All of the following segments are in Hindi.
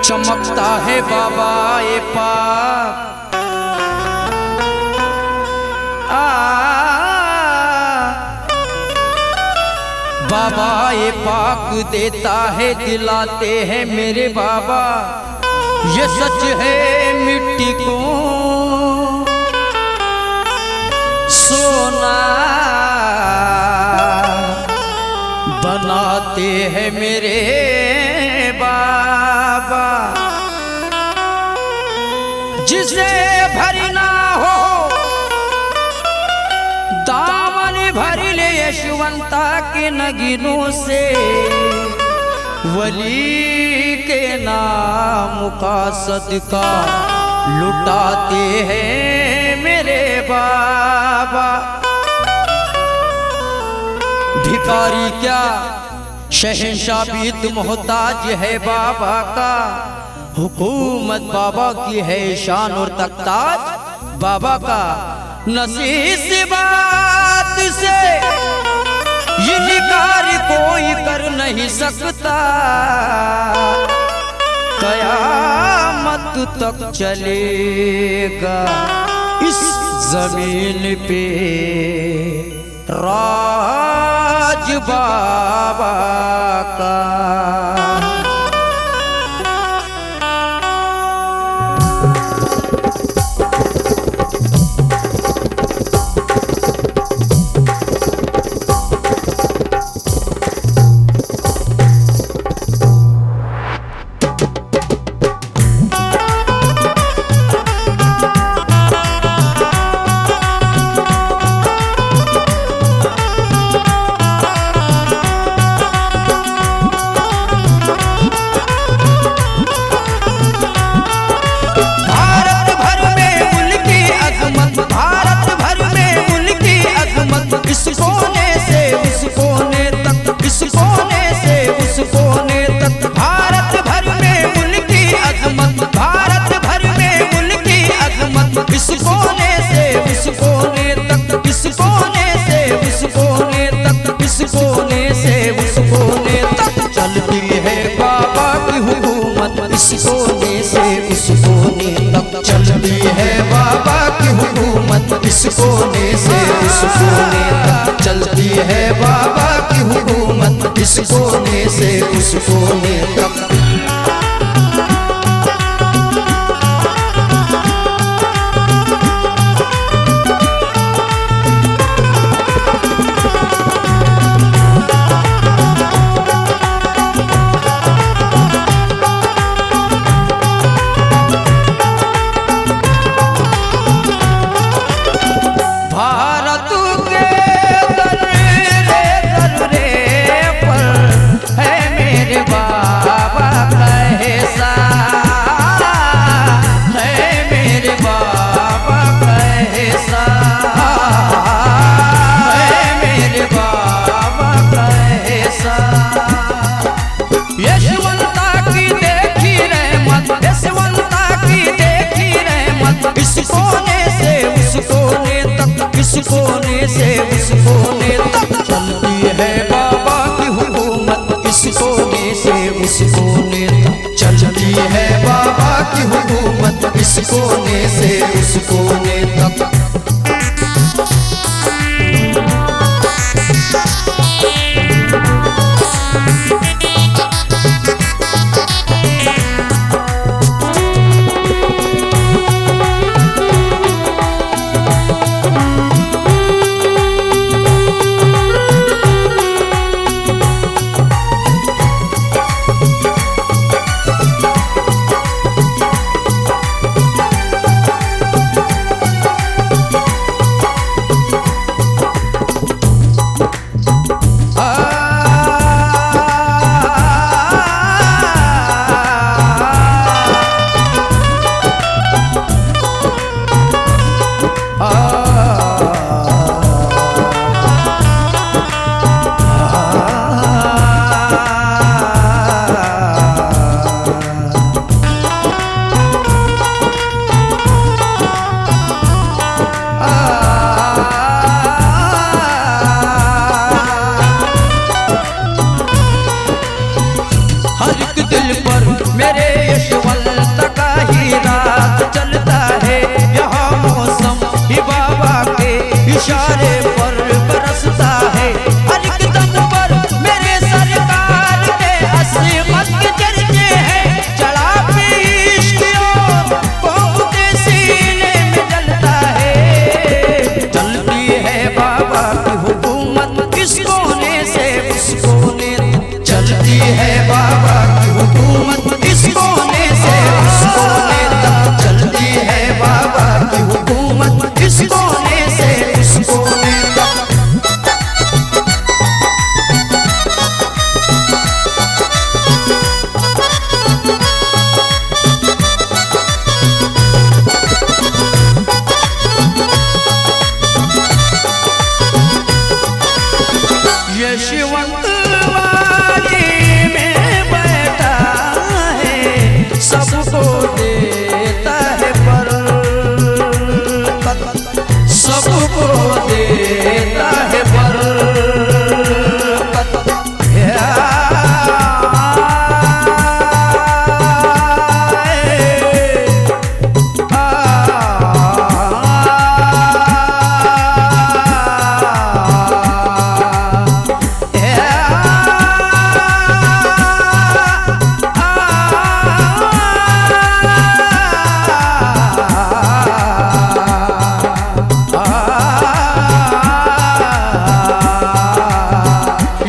चमकता है बाबा ये पाक बाबा ये पाक देता है दिलाते हैं मेरे बाबा। ये सच है मिट्टी को सोना बनाते हैं मेरे बाबा। जिसे भरी ना हो दामन भर ले यशवंता के नगीनों से, वली के नाम का सदका लुटाते हैं मेरे बाबा। भिखारी क्या शहंशाह भी तो मोहताज है बाबा का। हुकूमत बाबा की है शान और तख्ताज बाबा का। नसीब बात से इनकार कोई कर नहीं सकता, कयामत तक चलेगा इस जमीन पे राज बाबा का। इस कोने से उस कोने तक, इस कोने से उस कोने तक, भारत भर में उनकी अजमत, भारत भर में उनकी अजमत। इस कोने से उस कोने तक, इस कोने से उस कोने तक, इस कोने से उस कोने तक चलती है बाबा की हुकूमत। इस कोने से उस कोने तक चलती है बाबा की हुकूमत। इस कोने से उस कोने तक चलती है बाबा की हुकूमत। इस कोने से उस कोने तक। इस कोने से उस कोने तक, इस कोने से उस कोने तक चलती है बाबा की हुकूमत। इस कोने से उस कोने तक चलती है बाबा की हुकूमत। इस कोने से उस कोने तक। इशारे पर बरसता है, हर एक दम पर मेरे सरकार के असीमत के चर्चे हैं। चढ़ा पे इश्क और कौम के सीने में जलता है। चलती है बाबा की हुकूमत इस कोने से उस कोने तक, चलती है बाबा की हुकूमत इस कोने से उस कोने तक, चलती है बाबा की हुकूमत इस कोने से उस कोने तक। यशवंत वाड़ी में बैठा है, सबको देता है बरकत, सबको देता है बरकत।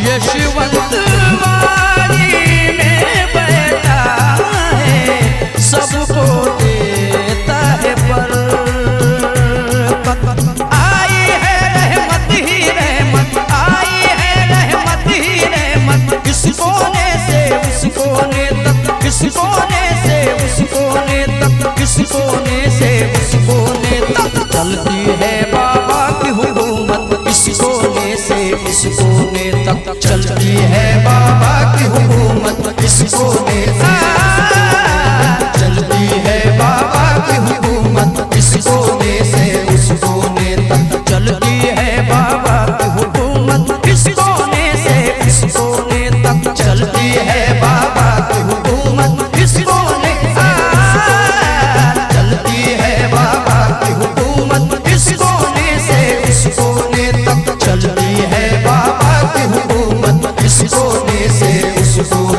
यशवंत वाड़ी में बैठा है, सबको देता है बरकत। आई है रहमत ही रहमत, आई है रहमत ही रहमत, इस कोने से उस कोने तक, इस कोने से उस कोने तक, इस कोने से उस कोने तक। चलती है बाबा की हुकूमत इस कोने से उस कोने तक, चलती है बाबा की हुकूमत इस कोने से, चलती है बाबा की हुकूमत इस कोने से उस कोने तक, चलती है बाबा की हुकूमत इस कोने से उस कोने तक, चलती है बाबा की हुकूमत इस कोने, चलती है बाबा की हुकूमत इस कोने से उस कोने तक, चलती है बाबा की हुकूमत इस कोने से उस कोने